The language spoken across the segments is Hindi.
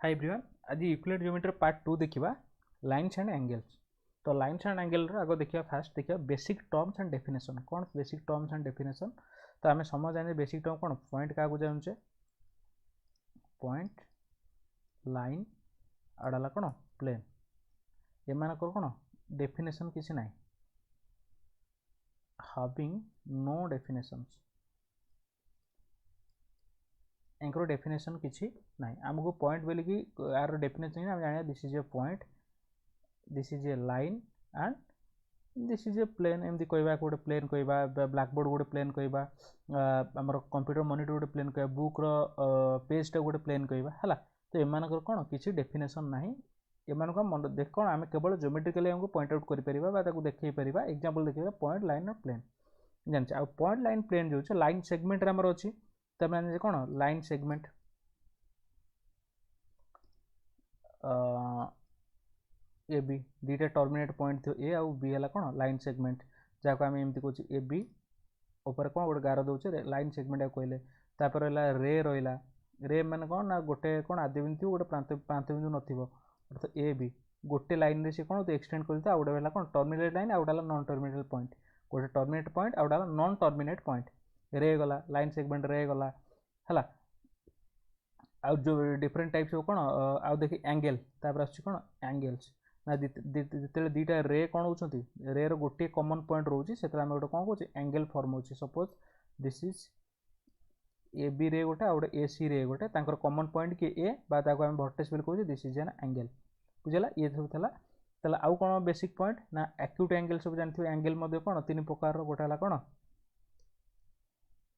हाय एवरीवन, आज यूक्लिड ज्योमेट्री पार्ट 2 देखिबा लाइन्स एंड एंगल्स। तो लाइन्स एंड एंगल रो आगो देखिबा फास्ट देखिबा basic terms and definition. Cone basic terms and definition? तो आमे समझ जाने बेसिक टर्म कोन पॉइंट का को जानचे पॉइंट लाइन आडाला कोन प्लेन ए माने कोन डेफिनेशन किसी नाही हैविंग नो डेफिनेशंस एंकर डेफिनेशन किसी नाही हमको पॉइंट बोली कि यार डेफिनेशन हम जानिया this is a point, this is a line and this is a plane. एमती कहवा गोटे प्लेन कहवा ब्लैकबोर्ड गोटे प्लेन कहवा आमर कंप्यूटर मॉनिटर गोटे प्लेन कहवा बुक रो पेजटा गोटे प्लेन कहवा है। तो एमानकर कौन किसी डेफिनेशन ना एमानक मन देख कौन आम केवल ज्योमेट्रिकली हमको पॉइंट आउट कर देखई पार एग्जांपल देखिए पॉइंट लाइन और प्लेन जानते आ पॉइंट लाइन प्लेन जो लाइन सेगमेंट आमर अच्छी तमें कौन लाइन सेगमेंट ए बी दुईटा टर्मिनेट पॉइंट थो ए आउ बी है कौन लाइन सेगमेंट जहाँ को आम एमती कौच ए बी ऊपर कौन गोटे गार दौचे लाइन सेगमेंट कहले तापर रहा रे रहा रे मैंने कौन ना गोटे कौन आद्य बिंदु गोटे प्रांत बिंदु नथिबो अर्थात ए बी गोटे लाइन रे से कौन एक्सटेंड करता आ गोटे कौन टर्मिनेट लाइन आ गोटे नॉन टर्मिनेट पॉइंट गोटे टर्मिनेट पॉइंट आ गोटे नॉन टर्मिनेट पॉइंट रे गला लाइन सेगमेंट रे गला है आउ जो डिफरेंट टाइप्स ऑफ कौन आउ देखिए एंगल तापर आछी कौन एंगल्स ना जिते दुईटा रे कौन होती रे रो गोटे कॉमन पॉइंट रोचे से गोटे कौन कौन एंगल फॉर्म हो suppose this is A B ray गोटे गोटे ए सी रे गोटे तांकर कॉमन पॉइंट कि ए आम वर्टेक्स बोली कहूँ दिस इज एन एंगल बुझला ये सब था ताला आउ कौन बेसिक पॉइंट ना एक्यूट एंगल सब जानते एंगल मध्य कौन तीन प्रकार गोटे है कौन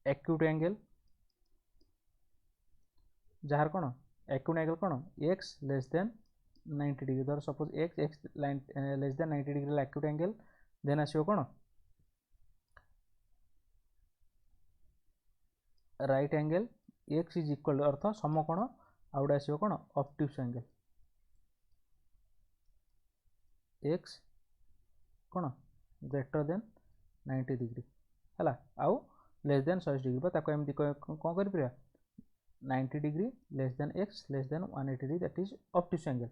एक्यूट एंगल जार कौन एक्यूट एंगल कौन एक्स लेस देन 90 डिग्री धर suppose X X line less than 90 degree acute angle then आसो कौन right angle X is equal अर्थ समकोण आउट आसो कौन ऑब्ट्यूज एंगल एक्स कौन ग्रेटर देन 90 डिग्री है आउ लेस देन 100 डिग्री ताको एमती कौन कर 90 degree less than x less then 180 degree that is obtuse angle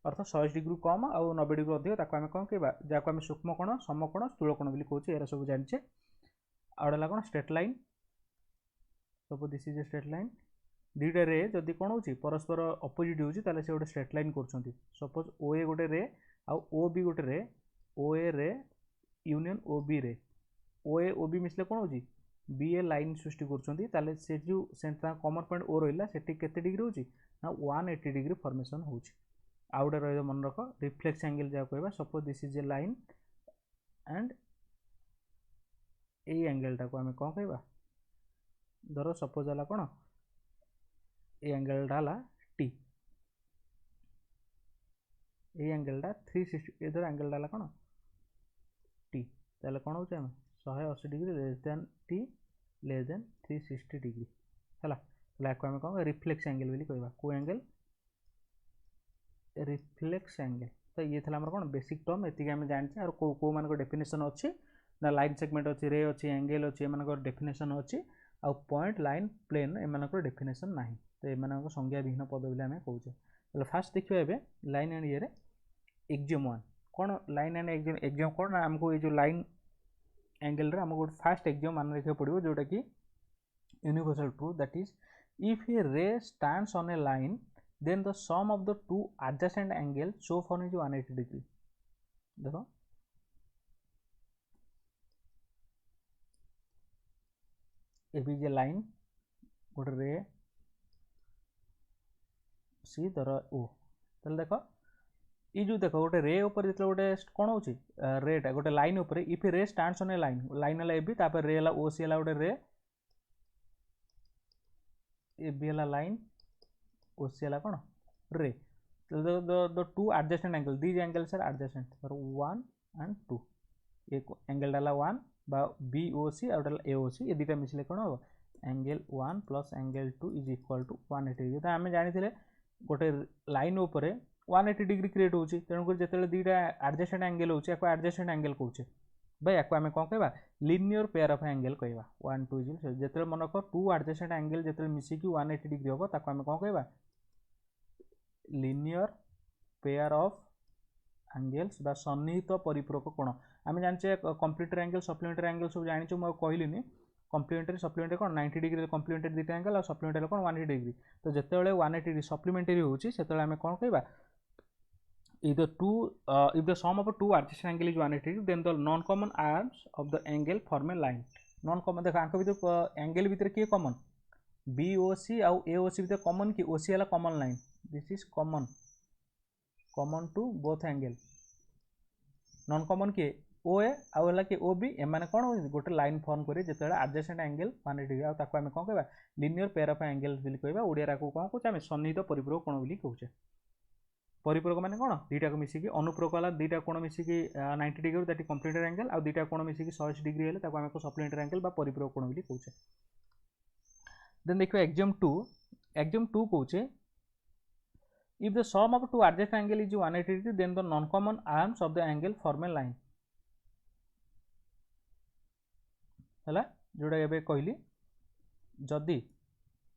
अर्थात 100 डिग्री कम आउ 90 डिग्री अधिक ताको आम कौन कहवा जहाँ आम सूक्ष्म कोण समकोण स्थूल कोण बोली कहूँ एरा सब जाने आउट कौन straight line suppose this is a straight line दुईटा रे जदि कौन हो परस्पर अपोजिट हो गोटे स्ट्रेट लाइन कर सपोज ओ ए गोटे रे आउ ओ बी गोटे रे ओ ए रे यूनियन ओ बी रे ओ ए ओ बी मिसले कौन हो बी ए लाइन सृष्टि कर से जो कॉमन पॉइंट ओ रहा से केते डिग्री होना 180 डिग्री फॉर्मेशन हो आउटे रही मन रख रिफ्लेक्स एंगल जहाँ कहवा suppose this is a line and a एंगलटा को आम कौन कहवा धर सपोज है कौन ए एंगलटा टी ए एंगलटा 360 धर एंगलटा कौन टी ताले कौन हो 180 degree less than T less than 360 degree है आम कौन रिफ्लेक्स एंगल बोली कहवा को एंगल रिफ्लेक्स एंगल। तो ये था कौन बेसिक टर्म ये आम जानते और कौ मान डेफिनेशन अच्छी ना लाइन सेगमेंट अच्छी रे अच्छी एंगल अच्छी एम डेफिनेशन अच्छी आउ पॉइंट लाइन प्लेन एम डेफिनेशन ना तो एम संज्ञा विहीन पद बोली आम कहे फास्ट देखिए एवं लाइन एंड ये एक्जियम वन कौन लाइन एंड एक्जियम कौन आमको ये जो लाइन एंगल आमको गोटे फास्ट एक्जियम मान रखा पड़ो जोटा कि universal truth that is if a ray stands on a line then the sum of the two adjacent angles so far is 180 degree देखो ए बी जे लाइन गोटे रे सी धर ओ ताले देखो ये जो देखो गोटे रे ऊपर जो गोटे कौन हो रेटा गोटे लाइन ऊपर इफ रे stands on a line line है ए बी तापर रे है ओ सी है गोटे रे ए बी है लाइन ओ सी है कौन रे the two adjacent angles these angles are adjacent for 1 and 2 एक एंगल डाला 1 बा बी ओ सी और डाला ए ओ सी ये दुटा मिसले कौन हम angle 1 plus angle 2 is equal to 180 degree तो आम जानी गोटे लाइन उपर 180 डिग्री क्रिएट होची तेणुकर जिते दुटा एडजेसेंट एंगल होची याको एडजेसेंट एंगल कहूचे भाई याको आम कौन कहवा लिनियर पेयर ऑफ एंगल कहवा 1 2 जिते मन को टू एडजेसेंट एंगल जिते मिसिकी 180 डिग्री हम ताको आम कौन कहवा लिनियर पेयर ऑफ एंगल्स बा सन्निहित परिपूरक कोण आम जाने कम्प्लीमेंटरी एंगल सप्लीमेंटरी एंगल सब जानी मुझे कहली कम्प्लीमेंटरी सप्लीमेंटरी कौन 90 डिग्री कम्प्लीमेंटरी दुटा एंगल और सप्लीमेंटरी कौन 180 डिग्री तो जिते 180 डिग्री सप्लीमेंटरी होची से आम कौन कहवा either two if the sum of two adjacent angle is 180 degree then the non common arms of the angle form a line non common देखो आंक भीतर एंगल भीतर किए कॉमन BOC आउ AOC भीतर कॉमन कि OC वाला common line this is common to both angle non common किए OA आउ हला कि OB एमाने कोन हो गोटे लाइन फॉर्म करे जेतेला एडजेसेंट एंगल 180 डिग्री आ ताको हम कोन कहबा linear pair of angles bill कहबा ओडिया रा को कोन कहू हम सन्निहित परिपूरक कोण बिल कहूचे परिपूरक माने कोन दुटा को मिसिकी अनुपूरक वाला दुटा कोण मिसिकी 90 degree that is complementary angle आ दुटा कोण मिसिकी 180 डिग्री हेले ताको हम को सप्लीमेंटरी एंगल बा परिपूरक कोण बिल कहूचे देन देखो exam 2 कहूचे if the sum of two adjacent angle is 180 degree then the non common arms of the angle form a line हला जोड़ा एबे कहली जदी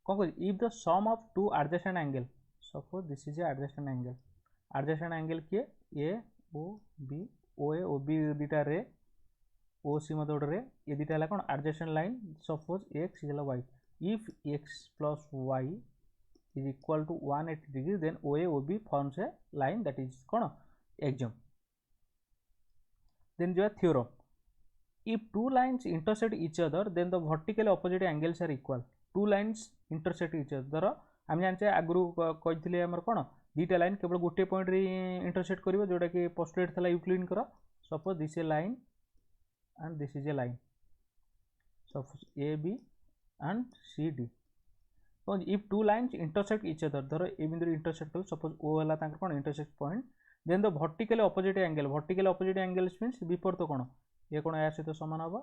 कोन कह if the sum of two adjacent angle suppose this is a adjacent angle किए A O B OA OB दुटा रे OC मत गोटे रे ये दुटा हला कोन adjacent line suppose x is y if x plus y is equal to 180 degree then OA OB forms a line that is cone axiom then जो theorem if two lines intersect each other then the vertically opposite angles are equal two lines intersect each other हम जानते आगु कही आमर कौन दुटा लाइन केवल गोटे पॉइंट रे इंटरसेक्ट करिवो जोटा कि पोस्टुलेट थला यूक्लिड कर suppose this a line and this is a line suppose A B and C D तो if two lines intersect each other धर ए बिंदु इंटरसेक्ट कर सपोज ओ हला तांकर कोन intersect point then the vertically opposite angles means विपरीत कोण ये कोण या सहित समान हबो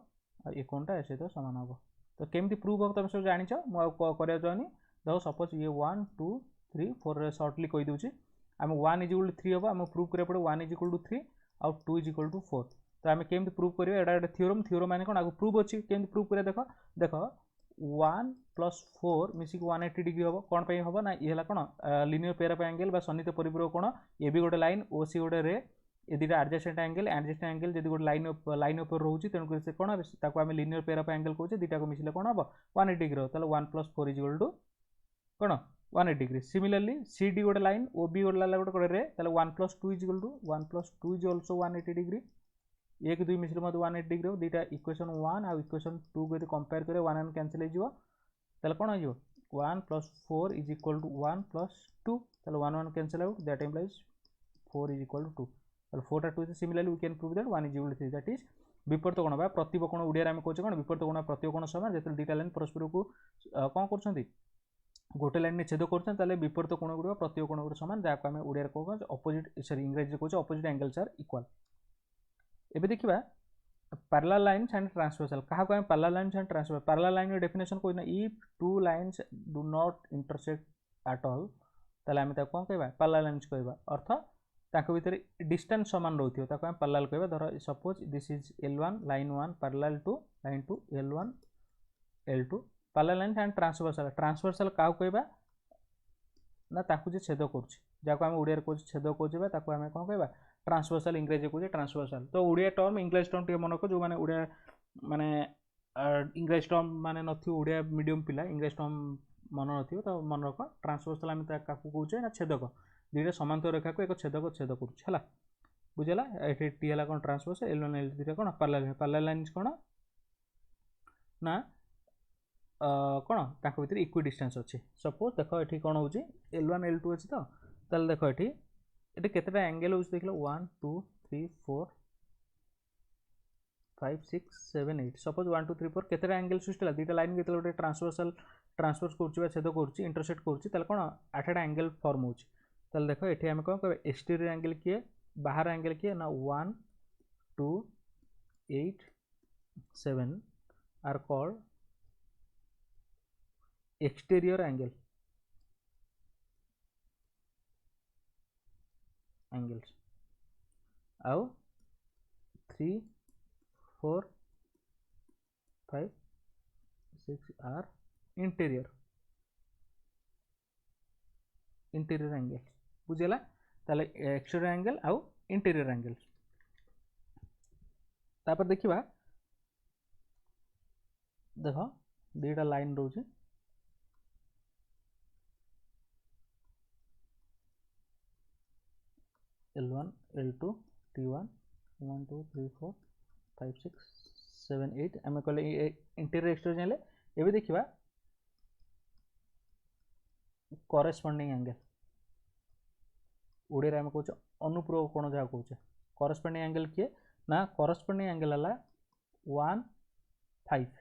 और ये कोणटा या सहित समान हबो तो केमती प्रूव हो तुम सब जानिछ मु करिया जानी देखो सपोज ये 1 2 3 4 शॉर्टली कहि दोछि आम 1 इज इक्वल टू 3 हबो आम प्रूव करिया पड़े 1 इज इक्वल टू 3 और 2 इज इक्वल टू 4 तो आम केमती प्रूव करिया एडा एडा थ्योरम माने कोन आगु प्रूव अछि केमती प्रूव करिया देखो 1 प्लस 4 मिसिक 180 डिग्री हबो कोन पई हबो ना ये हला कोन लिनियर पेयर ऑफ एंगल बा सन्निहित परिपूरक कोण ए बी गोटे लाइन OC गोटे रे ए दुटा एडजेसेंट एंगल जदि गोटे लाइन ऊपर रोची तेणुकर से कोण ताको आम लिनियर पेयर ऑफ एंगल कहूचे दुटा को मिसिले कोण हबो 180 डिग्री ताले 1 प्लस 4 इज इक्वल टू कोण 180 डिग्री सिमिलरली CD गोटे लाइन OB गोटे लाइन गोटे रे ताले 1 plus 2 is equal to 1 plus 2 is also 180 degree एक दुई मिसिले मत 180 डिग्री हो दुटा इक्वेशन 1 आ इक्वेशन 2 को कंपेयर करे 1 1 कैंसिल हो जिवो ताले कोण हो जिवो 1 plus 4 is equal to 1 plus 2 ताले 1 1 cancel out that implies 4 is equal to 2 ताले 4 टा 2 is similarly we can prove that 1 is equal to 3 that is विपरीत कोण बा प्रतिब कोण उडिया रे हम कहूचे कोण विपरीत कोण प्रतिब कोण समान जेते दुटा लाइन परस्पर को कोन करछंती गोटे लाइन ने छेद करछन ताले विपरीत कोण गुडो प्रतिब कोण गुडो समान जाको हम उडिया रे कहू ऑपोजिट सॉरी इंग्लिश रे कहूचे ऑपोजिट एंगल्स आर इक्वल एबे देखिबा पैरेलल लाइन्स एंड ट्रांसवर्सल कहा को हम parallel lines and transversal parallel line definition कोइ ना if two lines do not intersect at all ताले हम ता कोन कहबा पैरेलल लाइन्स कहबा अर्थ ताको भीतर डिस्टेंस समान रहथियो ताको हम पैरेलल कहबा धर suppose this is L1 line 1 parallel to line 2 L1 L2 parallel line and transversal काउ कहबा ना ताको जे छेद करछि जाको हम उडिया रे कहू छेद कहबा ताको हम कोन कहबा ट्रांसवर्सल इंग्लिश कहू ट्रांसवर्सल तो उडिया टर्म इंग्लिश टर्म टे मन को जो माने उडिया माने इंग्लिश टर्म माने नथि उडिया मीडियम पिला इंग्लिश टर्म मन नथियो तो मन रख ट्रांसवर्सल हम ताको कहूचे ना छेदक दुटा समांतर रेखा को एक छेदक छेद करूछ हला बुझला एठी टी हला कोन ट्रांसवर्स L1 L2 दुटा कोन पैरेलल लाइन्स कोन ना कोन ताको भीतर इक्वि डिस्टेंस अछि सपोज देखो एठी कोन होउची L1 L2 अछि तो ताल देखो एठी केतेटा एंगल होउची देखलो 1 2 3 4 5 6 7 8 सपोज 1 2 3 4 केतेटा एंगल सुस्टला दुटा लाइन केतेला गोटे ट्रांसवर्स करछि बा छेद करछि इंटरसेक्ट करछि ताल कोन 8टा एंगल फॉर्म होउची ताल देखो एठी हम कोन कहबे एक्सटीरियर एंगल किए बाहर एंगल किए ना 1 2 8 7 आर कॉल्ड एक्सटीरियर एंगल्स आउ 3 4 5 6 आर इंटीरियर एंगल बुझीगला ताले एक्सटीरियर एंगल आउ इंटीरियर एंगल तापर देखिबा देखो दुईटा लाइन रोचे L1 L2 T1 1 2 3 4 5 6 7 8 आम कहले इंटीरियर एक्सटीरियर जानिले एबे देखिबा करेस्पोंडिंग एंगल ओडिया आम कहूँ अनुपूरक कोण जहाँ कहूँ करेस्पोंडिंग एंगल किए ना करेस्पोंडिंग एंगल है 1 5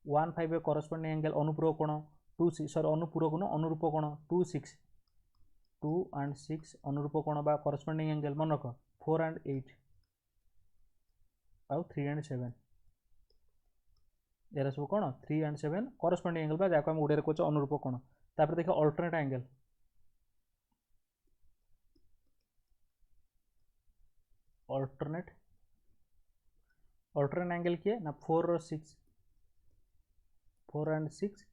1 5 करेस्पोंडिंग एंगल अनुपूरक कोण 2 6 सॉरी अनुपूरक न अनुरूप कोण 2 6 2 and 6 अनुरूप कोण बा करेस्पोंडिंग एंगल मन रख 4 and 8 आउ 3 and 7 एरा सब कोण 3 and 7 करेस्पोंडिंग एंगल बा जाको हम ओडिया कहूँ अनुरूप कोण तापर देखो अल्टरनेट एंगल अल्टरनेट एंगल किए ना 4 और 6 4 and 6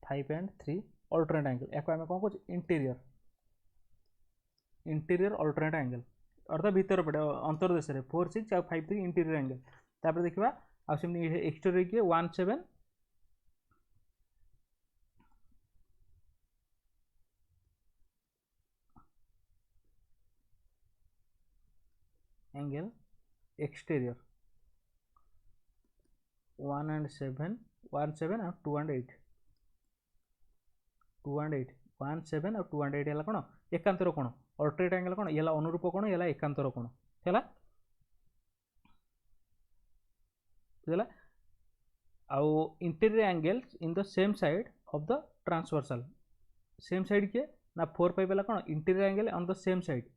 5 and 3 अल्टरनेट एंगल या आम कौन कह इंटीरियर अल्टरनेट एंगल अर्थात भीतर पड़े अंतरदेश 4 6 आ 5 3 इंटीरियर एंगल तापर देखा आम एक्सटीरियर किए 1 7 एंगल एक्सटीरियर 1 and 7 1 7 और 2 and 8 2 and 8 1 7 और 2 and 8 है कौन एकांतर कोण अल्टरनेट एंगल कौन ये अनुरूप कोण ये एकांतर कोण है बुझला आउ interior angles in the same side of the transversal same side किए ना 4 5 है कौन interior angle on the same side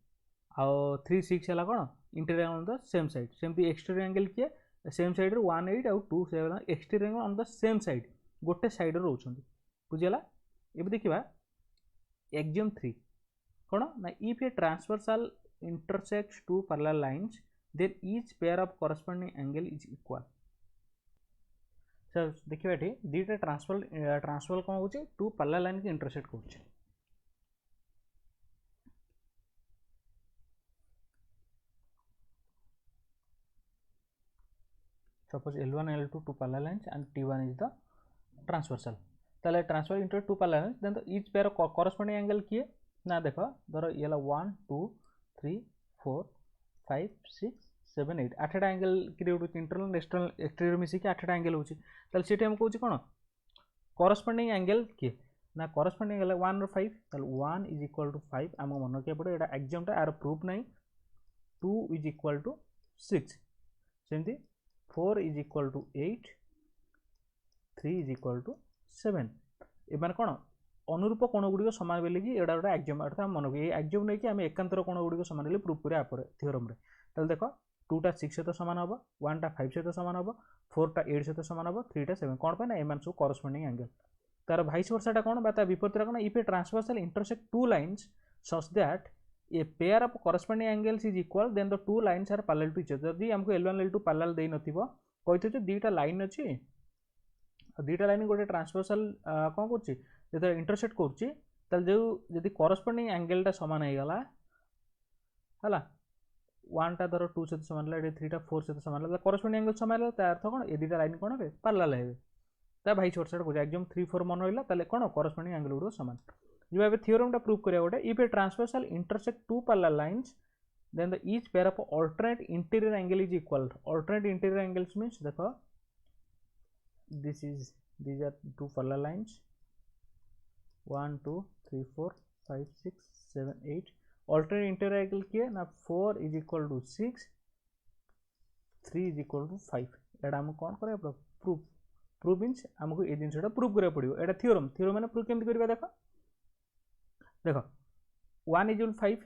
आउ 3 6 है कौन interior on the same side सेमती एक्सटीरियर एंगल किए सेम साइड 1 8 आउ 2 7 exterior angle on the same side गोटे साइड रोचंदी बुझला एबे देखिबा एक्सियम 3 कौन ना if a transversal intersects two parallel lines then each pair of corresponding angle is equal sir देखिए ये दुईटा ट्रांसफर कौन हो टू पैरेलल लाइन की इंटरसेक्ट कर suppose L1 L2 two parallel lines and T1 is the transversal ताले transfer into two parallel lines then each pair corresponding angle किए ना देखो धर ये 1 2 3 4 5 6 7 8 आठटा एंगल क्रिएट होची इंटरनल एक्सटर्नल एक्सटीरियर मिसी के आठटा एंगल होची ताले सेठी हम कहूची कोन कॉरेस्पोंडिंग एंगल किए ना कॉरेस्पोंडिंग एंगल 1 और 5 ताले 1 इज इक्वल टू 5 हम मन के पड़े एटा एक्जाम टा आर प्रूफ नहीं 2 इज इक्वल टू 6 सेमती 4 is equal to 8 3 is equal to 7 एमान कोन अनुरूप कोण गुडी समान बेले कि एडा गोटे एक्जाम अर्थात मन को एक्जाम नहीं कि आम एकांतर कोण गुडी समान बेले प्रूफ करिया पर थ्योरम रे ताले देखो 2 टा 6 सहित सामान हम 1 टा 5 सहित सामान हम 4 टा 8 सहित सामान हम 3 टा 7 कौन पे ना एमान सब कॉरेस्पोंडिंग एंगल तार भाइस वर्साटा कौन बा विपरीत कौन if a transversal intersect two lines such that a pair of corresponding angles is equal then the two lines are parallel to each other जदि हमको L1 L2 पैरेलल देई नथिबो कहितो जे दुईटा लाइन अछि दुईटा लाइन गोटे ट्रांसवर्सल कौन करछि जदि इंटरसेक्ट करछि ताल जो जदि कॉरेस्पोंडिंग एंगलटा समान हो गला हला 1 टा धर 2 सहित सामान है 3 टा 4 सहित सामान है कॉरेस्पोंडिंग एंगल समान है अर्थ कौन ए दुईटा लाइन कौन हे पैरेलल हेबे ता भाइस वर्सा को एक्जाम 3 4 मन रहिला ताले कौन कॉरेस्पोंडिंग एंगल गुड समान जो एबे थ्योरम टा प्रूफ करिया गोटे if a transversal intersect two parallel lines then the each pair of alternate interior angle is equal alternate interior angles means देखो these are two parallel lines 1 2 3 4 5 6 7 8 alternate interior angle किए ना 4 is equal to 6 3 is equal to 5 एटा हम कौन करे प्रूफ प्रूफ मींस हमको ए जिनसटा प्रूफ करिया पड़ियो एटा थ्योरम थ्योरम माने प्रूफ केमति करबा देखो देखो 1 is equal to 5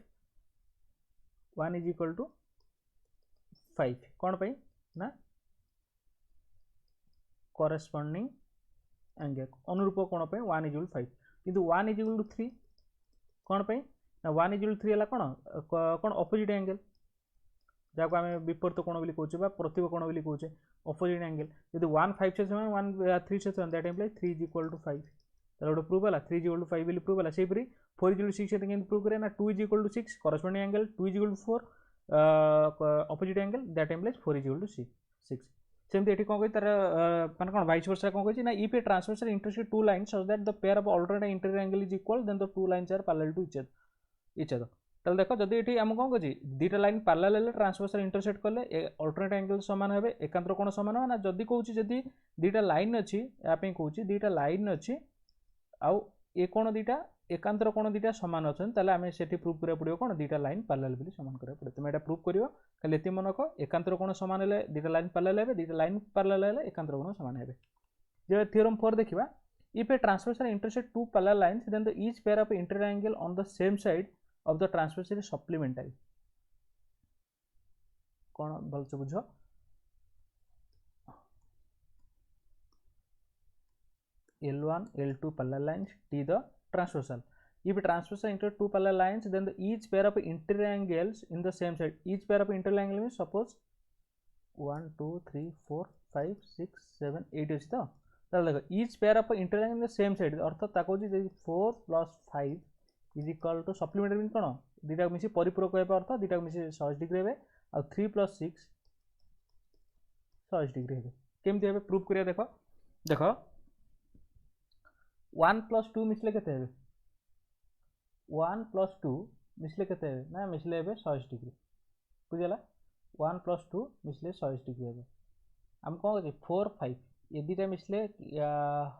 1 is equal to 5 कौन पे ना कॉरेस्पोंडिंग एंगल अनुरूप कोण पे 1 is equal to 5 किंतु 1 is equal to 3 कौन पे ना 1 is equal to 3 है कौन कौन ऑपोजिट एंगल जाको आम विपरीत कोण बोली कहूचे बा प्रतिब कोण बोली कहूचे ऑपोजिट एंगल यदि 1 5 से समान 1 3 से समान that implies 3 is equal to 5 गोटे प्रूफ है 3 इज 5 बोली प्रूफ है सेपरी 4 इज 6 केमती प्रूफ करें ना 2 is 6 corresponding angle 2 is 4 opposite angle that implies 4 is 6 सेमती ये कौन कही तार माने कौन वाइस वर्सा कौन कही ना if a transversal intersect two lines so that the pair of alternate interior angle is equal then the two lines are parallel to each other ताले देखो जदि ये आम कौन कही दुटा लाइन पैरेलल हेले ट्रांसवर्सल इंटरसेक्ट कले अल्टरनेट एंगल सामान हे एकांतर कोण सामान हो ना जदि कहूँ जदि दुटा लाइन अच्छी यापाई कहूँ दुटा लाइन अच्छी आउ ए कोण दुटा एकांतर कोण दुटा सामान अच्छा ताले आम से प्रूव करा पड़ो कौन दुटा लाइन पैरेलल बोली सामान करा पड़े तुम यहाँ प्रूव कर खाली ये मन रख एकांतर कोण सामान हेले दुटा लाइन पैरेलल हे दुटा लाइन पैरेलल हेले एकांतर कोण सामान हे जो थ्योरम 4 देखा if a transversal intersect two parallel lines then the each pair of interior angle on the same side of the transversal is supplementary कौन भल से बुझ L1 L2 parallel lines T the transversal. If transversal into two parallel lines, then the each pair of interior angles in the same side. Each pair of interior angle means suppose 1 2 3 4 5 6 7 8 is the देखो each pair of interior angle in the same side अर्थात ताको जी 4 plus 5 is equal to supplementary means कौन दुटा मिसी परिपूरक हे अर्थ दुटा मिसी 60 डिग्री हे और 3 plus 6 60 डिग्री हे केमती हे प्रूफ करिया देखो देखो 1 plus 2 मिसले केते हे 1 plus 2 मिसले केते हे ना मिसले हे 60 डिग्री बुझला 1 plus 2 मिसले 60 डिग्री हे हम कौन कहे 4 5 ये दुटा मिसले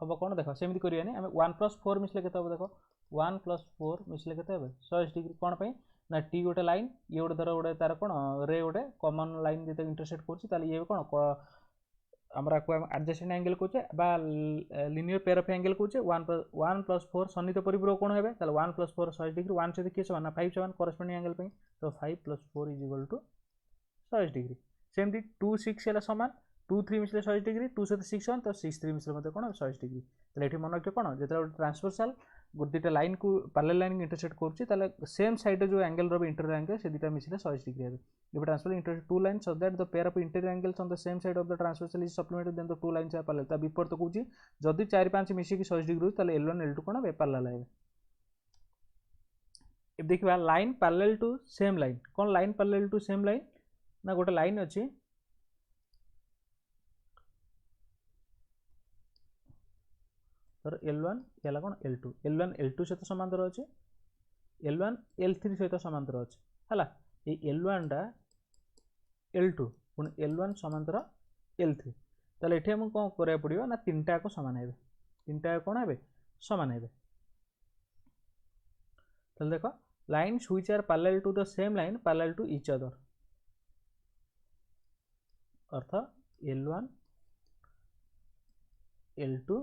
हम कौन देख सेमती करियानी आम 1 plus 4 मिसले केते हे देखो 1 plus 4 मिसले केते हे 60 डिग्री कौन पे ना टी गोटे लाइन ये गोटे धर गोटे तार कौन रे गोटे कॉमन लाइन जो इंटरसेक्ट कर ये कौन आमर एडजेसेंट एंगल कहे लिनियर पेयर ऑफ एंगल कहे 1 plus 4 सन्निहित परिपूरक कोण हे 1 plus 4 60 डिग्री 1 सहित किए सामान 5 सामान करस्पोंडिंग एंगल पे तो 5 plus 4 is equal to 60 degree सेमती 2 6 है सामान 2 3 मिसले 60 डिग्री 2 सहित 6 वन तो 6 3 मिसले कौन 60 डिग्री तो ये मन रखिए कौन जो ट्रांसवर्सल दुटा लाइन को पैरेलल लाइन इंटरसेक्ट कर सेम साइड जो एंगल रो इंटीरियर एंगल से दुटा मिसले 60 डिग्री हे if transversal intersect two lines so that the pair of interior angles on the same side of the transversal is supplemented then the two lines are parallel ता विपरीत कहूँ जदि 4 5 मिसिक 60 डिग्री ताले L1 L2 कौन हे पैरेलल हे अब देखिबा line parallel to same line कौन line parallel to same line ना गोटे लाइन अच्छी तर L1 याला कौन L2 L1 L2 सहित समांतर अच्छे L1 L3 सहित समांतर अच्छे है ये L1 टा L2 पुणी L1 समांतर L3 ताले एठी हम कौन करिया पड़ियो ना तीनटा को समान हेबे तीनटा कौन हेबे समान हेबे ताले देखो lines which are parallel to the same line parallel to each other अर्थ L1 L2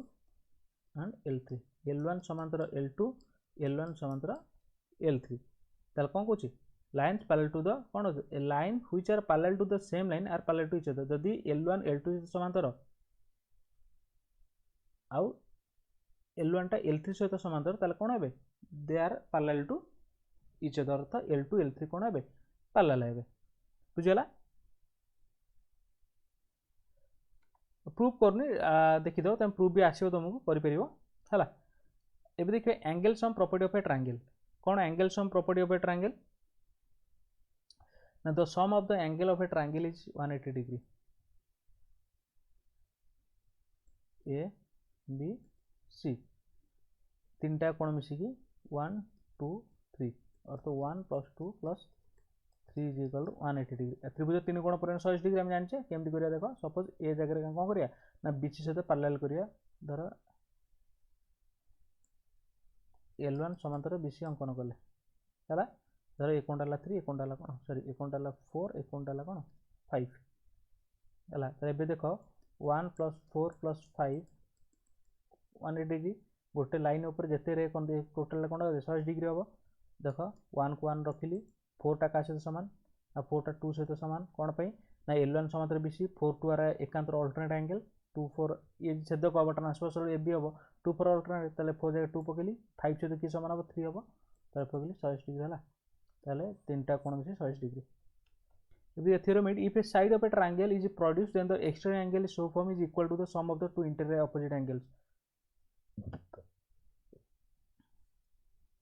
and L3 L1 समांतर L2 L1 समांतर L3 ताले कौन कहूँ lines parallel to the कौन a line which are parallel to the same line are parallel to each other जदि L1 L2 समांतर आउ L1 टा L3 सहित समांतर ताले कौन हेबे they are parallel to each other earth L2 L3 कौन हेबे parallel हेबे बुझिला प्रूफ करनी देखि दो तम प्रूफ भी आसीबो तुमको करि परिबो हला एबे देखिए angle sum property of a triangle कौन angle sum property of a triangle now the sum of the angle of a triangle is 180 degree A B C तीनटा कोण मिसिकी 1 2 3 अर्थ 1 plus 2 plus 3 is equal to 180 degree त्रिभुज तीन कोण पर 60 डिग्री हम जानछे केमती करिया देखो सपोज ए जगह रे कोन करिया ना BC सहित पैरेलल करिया धर L1 समांतर BC अंकन कले हला धर एक कोणटा 3 एक कोणटा कौन सॉरी एक कोणटा 4 एक कोणटा कौन 5 है तो ये देख 1 plus 4 plus 5 180 डिग्री गोटे लाइन ऊपर जिते रे टोटाल कौन 60 डिग्री हम देख 1 को 1 रखिली 4 टा का सहित सामान आ 4 टा 2 सहित सामान कौन पे ना L1 समांतर BC 4 2 आर एकांतर अल्टरनेट एंगल 2 4 ये छेदक हम ट्रांसवर्सल AB हम 2 4 अल्टरनेट ताले 4 जगह 2 पकेली 5 सहित कि सामान हम 3 हम ताले पकेली 60 डिग्री है ताले तीनटा कोण मिसे 60 degree if the theorem if a side of a triangle is produced then the external angle so form is equal to the sum of the two interior opposite angles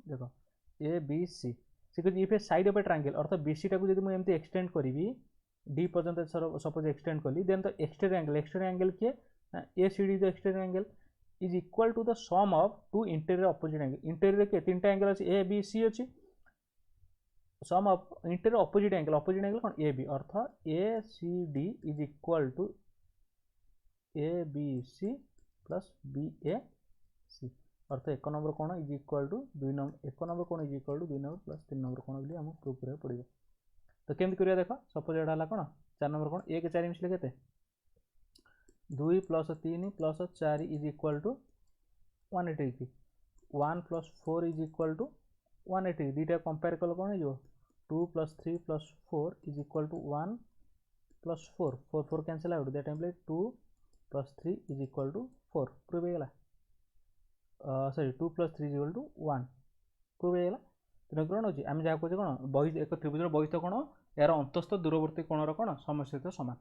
देख ए बी सी सी कहते if a side of a triangle अर्थ बीसी टाक जब मुझे एक्सटेंड करी डी पर्यंत सपोज एक्सटेंड कली देन तो एक्सटेरियर एंगल किए A C D the exterior angle is equal to the sum of two interior opposite angle interior के तीन एंगल अच्छी ए बी सी अच्छी sum of interior opposite angle कौन ए बी अर्थ A C D is equal to A B C plus B A सी अर्थ एक नंबर कौन इज इक्वल टू दुई नंबर एक नंबर कौन इज इक्वल टू दुई नंबर प्लस तीन नंबर कौन बोली आमको प्रूव करा पड़ो तो केमती करिया देख सपोज एटा है कौन 4 नंबर कौन 1 4 मिसले के 2 plus 3 plus 4 is equal to 180 degree 1 plus 4 is equal to 180 दुईटा कंपेयर कल कौन हो 2 plus 3 plus 4 is equal to 1 plus 4 4 4 cancel out that time 2 plus 3 is equal to 4 prove होगा sorry 2 plus 3 is equal to 1 prove होगा तेना ग्रहण होची आम जहाँ कहे कौन बहि एक त्रिभुजर बहिस्थ कोण यार अंतस्थ दूरवर्ती कोणर कौन समस्या सहित सामान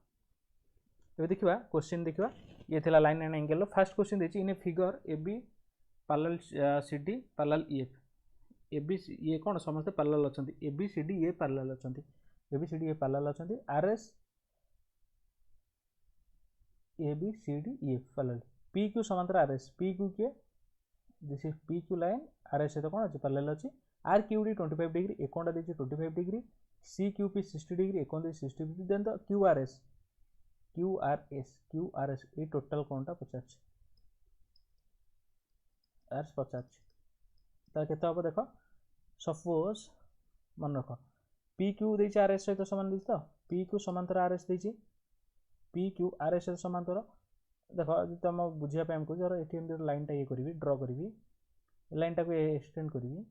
ये देखा क्वेश्चन देखा ये थी line and angle first question देखिए in a figure A B parallel C D parallel E F A B ये कौन समस्त पैरेलल अच्छा A B C D A parallel अच्छा A B C D A parallel अच्छा R S A B C D E F parallel P Q समांतर आर एस पी क्यू किए this is P Q line R S सहित कौन अच्छी पैरेलल अच्छी आर क्यू डी 25 डिग्री एकोटा देखिए 25 degree C Q P 60 degree एकोन 60 degree then the Q R S ये टोटाल कौनटा पचार आर पचार के देख सपोज मन रख पी क्यू दे आर एस सहित सामान दे तो पी क्यू समांतर आर एस दे पी क्यू आर एस सहित समांतर देख तुम बुझापी आम कह ये लाइन टा ये करी ड्र करी लाइन टाक एक्सटेंड करी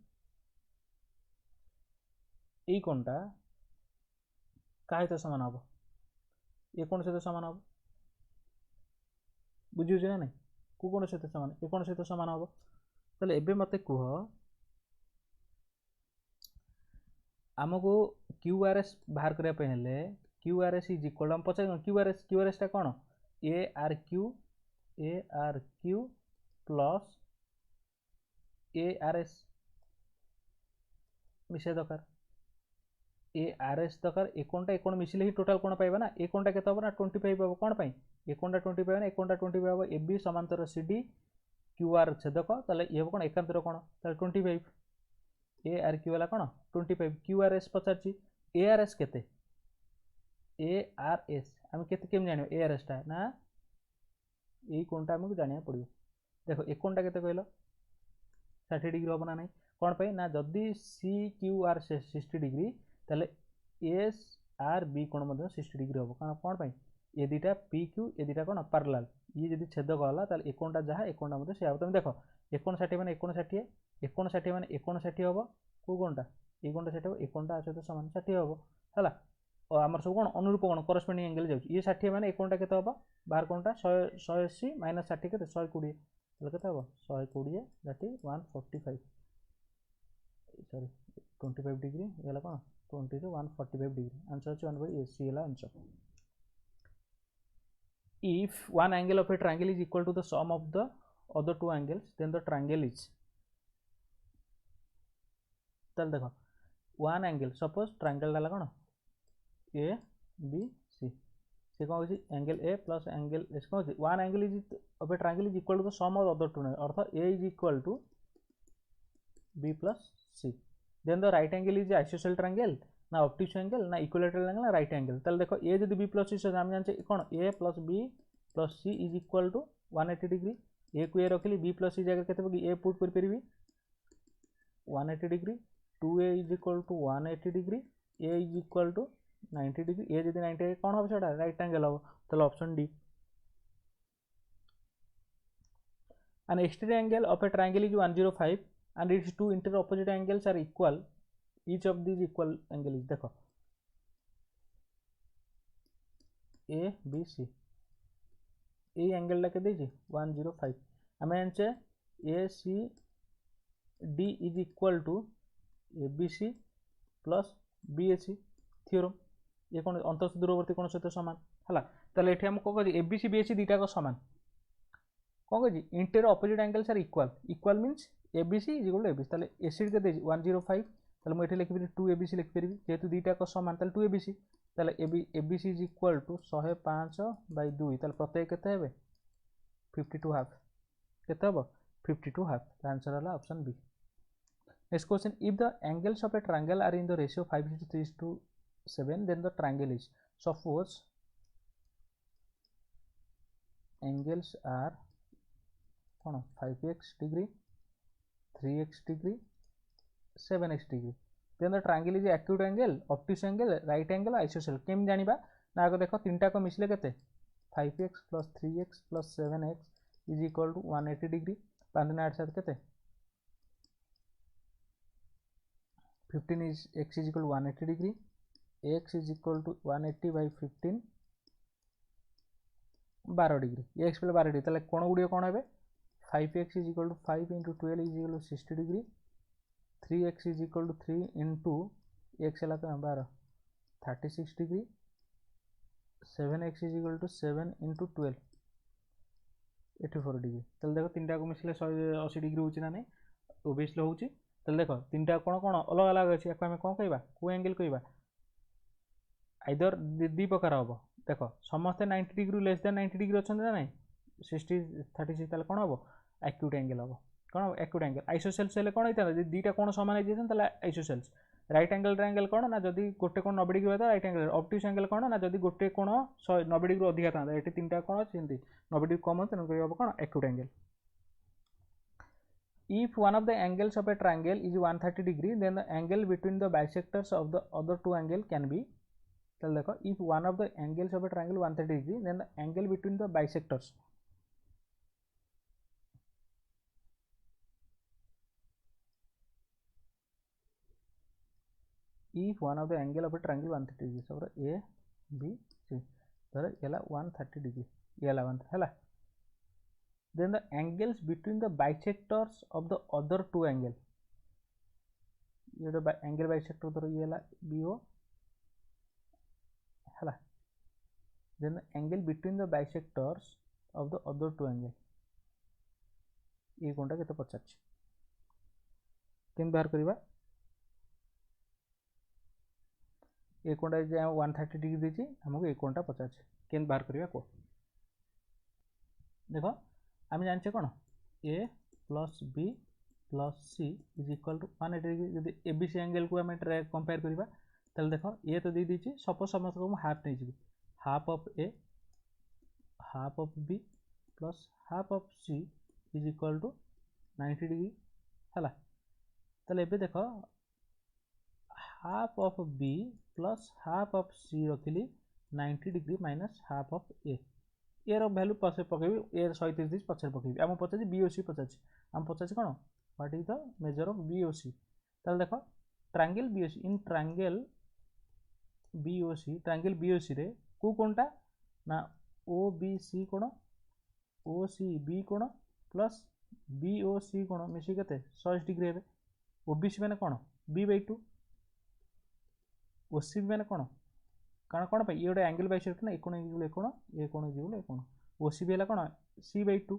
ये कोणटा क्या सहित सामान हम ये कोण सहित सामान हम बुझे ना नहीं को कोण सहित सामान ये कोण सहित सामान हम ताले एबे मते कह आमको क्यू आर एस बाहर करने हेले Q R S is equal हम पचार क्यू आर एस टा कौन A R Q plus A R S मिसे दरकार ए आर एस दरकार एकोटा एकोण मिसिले ही टोटाल कौन पाइबा ना एकोटा के हम ना 25 हम कौन एकोटा 25 ना एकोटा 25 हम ए बी समांतर सी डी क्यू आर छेदक ताले ये कौन एकांतर कौन ताले 25 ए आर क्यू वाला कौन 25 Q R S Pachar A R S केते ए आर एस आम केते केम जानियो ए आर एस टा ना यही कोणटा आमको जानिया पड़ो देखो एकोटा केते कहलो 60 डिग्री हम ना नहीं कौन पे ना जदि सी क्यू आर 60 डिग्री ताले एस आर बी कोण 60 डिग्री हम कारण कौन पे ये दुटा पी क्यू ये दुटा कौन पैरेलल ये जब छेदक है ताले एकोटा जहाँ एकोटा से तुम देख 59 मैंने 59 मैंने 59 हम कौ कोणटा ये कोणटा 60 एकोटा सहित सामान 60 हम है और आम सब कौन अनुरूप कौन करस्पेंडिंग एंगल जाऊँ ये 60 मैंने एकोटा के हम बाहर कोणटा 180 माइनस 60 के 120 के हम 120 दैट इज 145 सॉरी 25 डिग्री ये कौन 20 to 145 डिग्री आंसर अच्छे 1/AC है answer if one angle of a triangle is equal to the sum of the other two angles then the triangle is चल देखो one angle suppose triangle डाला कौन A B C से कौन होची angle A plus angle S कौन होची one angle is of a triangle is equal to the sum of other two earth A is equal to B plus C then the right angle is isosceles triangle ना ऑब्टूस एंगल ना इक्विलेटरल एंगल ना राइट एंगल ताले देखो ए जदि बी प्लस सी से हम जानचे कौन A plus B plus C is equal to 180 degree A को ए रखली बी प्लस सी जगह केते पकी ए पुट कर परिबी 180 degree 2a is equal to 180 degree A is equal to 90 degree A जदि 90 कौन हम सेटा राइट एंगल हो ताले option D an exterior angle of a triangle is 105 and its two interior opposite angles are equal each of these equal angle is देखो ए बी सी ए एंगल टा के 105 आम जाने A C D is equal to A B C plus B A C theorem ये कौन अंतस्थ दूरवर्ती कौन सहित सामान है ताले एठी हम कह ए बी सी बी ए सी दुटा सामान कौन कह interior opposite angles are equal equal means ABC is equal to ABC ताले AC के 105 ताले मुझे लिखिपरि 2ABC लिखिपरि जेहेतु दुईटा को समान ताले 2ABC ताले ABC इज इक्वल टू 105/2 ताले प्रत्येक केते हेबे 52 हाफ केते हबो 52 हाफ आंसर होला option B. Next question if the angles of a triangle are in the ratio 5:3:7 then the triangle is suppose angles are 5x degree 3x degree 7x degree then the triangle is acute angle obtuse angle right angle isosceles केम जानिबा ना आगे देखो तीनटा को मिसले केते 5x plus 3x plus 7x is equal to 180 degree 5 8 7 केते 15 is x is equal to 180 degree x is equal to 180/15 12 degree ये x 12 डिग्री ताले कोण गुडियो कोण हेबे 5x is equal to 5 into 12 is equal to 60 degree 3x is equal to 3 into x ହେଲା 12 36 degree 7x is equal to 7 into 12 84 degree ताले देखो तीनटा को मिसले 180 डिग्री होची ना नहीं ओबवियसली होची ताले देखो तीनटा कोण कोण अलग अलग अछि याको हमें कोन कहबा को एंगल कहबा आइदर दी प्रकार हबो देखो समस्त 90 डिग्री लेस देन 90 डिग्री अछन ना नहीं 60 36 ताले कोन हबो एक्यूट एंगल हबो कोन एक्यूट एंगल आइसोसेल्स हेले कोन होइता जदि दीटा कोन समान हेजेन ताले आइसोसेल्स राइट एंगल ट्रायंगल कोन ना जदि गोटे कोन 90 डिग्री होता राइट एंगल ऑब्ट्यूज एंगल कोन ना जदि गोटे कोन 90 डिग्री अधिका था एटी तीनटा कोन छिंदी 90 डिग्री कम होत न कहबो कोन acute angle if one of the angles of a triangle is 130 degree then the angle between the bisectors of the other two angle can be चल देखो if one of the angles of a triangle 130 degree then the angle between the bisectors if one of the angle of a triangle 130 degree so A B C धर एला 130 degree एला 1 हैला then the angles between the bisectors of the other two angle ये angle bisector धर ये ला BO हैला then the angle between the bisectors of the other two angle ये कोनटा केते पचाछि केन बाहर करबा ए कोनटा जे 130 डिग्री देछि हमको ए कोनटा पचाछि केन बाहर करबा को देखो आम जाने कौन A plus B plus C is equal to 180 degree जब ए बी सी एंगल को आम कंपेयर करवा ताले देखो ए तो दे दीची सपोज समस्त को हाफ नहीं जी half of A half of B plus half of C is equal to 90 degree है ताले एबे देखो half of B plus half of C रखिली 90 degree minus half of A A रो वैल्यू पछे पकेबी ए 130 पछे पकेबी हम पछे बीओसी पछे हम पछे कोन what is the measure of BOC ताले देखो triangle BOC in triangle BOC रे को कोनटा ना ओबीसी कोन ओसीबी कोन प्लस बीओसी कोन मिसी केते 100 डिग्री हेबे ओबीसी माने कोन b/2 ओसीबी माने कोन कारण कौन ये गोटे एंगल बाइसेक्टर ना एकोण एकोण एकोण एकोण ओसीबी है कौन c/2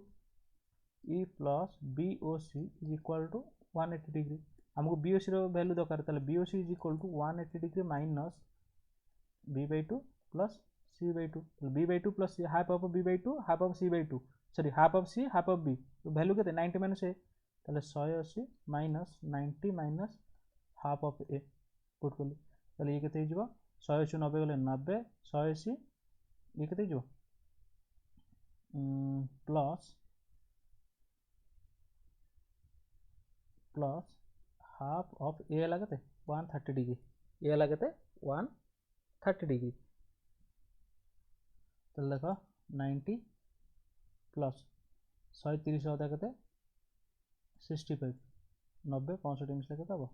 ई plus BOC is equal to 180 degree हमको बीओसी रो वैल्यू दरकार ताले BOC is equal to 180 degree minus b/2 plus c/2 b/2 plus half of b/2 half of c/2 sorry half of C half of B value केते 90 माइनस ए ताले 180 minus 90 minus half of A put करली ताले ये केते हिजबो 180 90 गले 90 180 ये केते जो प्लस हाफ ऑफ ए लगते 130 डिग्री ए लगते 130 डिग्री तो देखो 90 प्लस 130 होता केते 65 90 65 मिसले केते हबो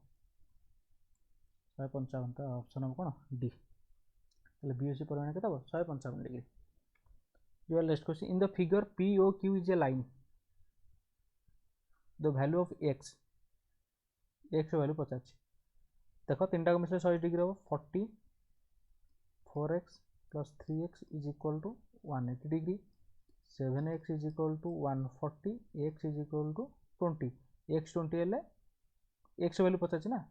155 तो ऑप्शन हम कोन डी ताले बीओसी परिमाण केते हबो 155 degree your next question in the figure POQ is a line the value of x value 50 देखो तीनटा को मिसले 100 डिग्री हबो 40 4x plus 3x is equal to 180 degree 7x is equal to 140 x is equal to 20 x 20 हेल्ले एक्स वैल्यू पचार ना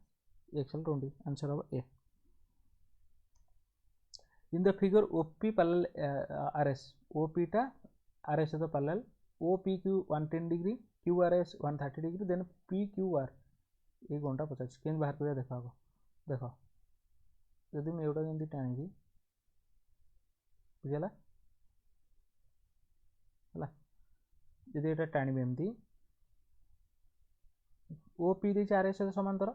एक्स 20 आंसर हम a in the figure OP parallel RS OP टा आरएस सहित parallel OP Q 110 degree Q RS 130 degree then P Q R ये कोणटा पचार केमती बाहर करिया देखा हम देख जदि मुझे एटा केमती टाणी बुझीगला है जदि एटा टाणी एमती ओ पी देछ आर एस सहित समांतर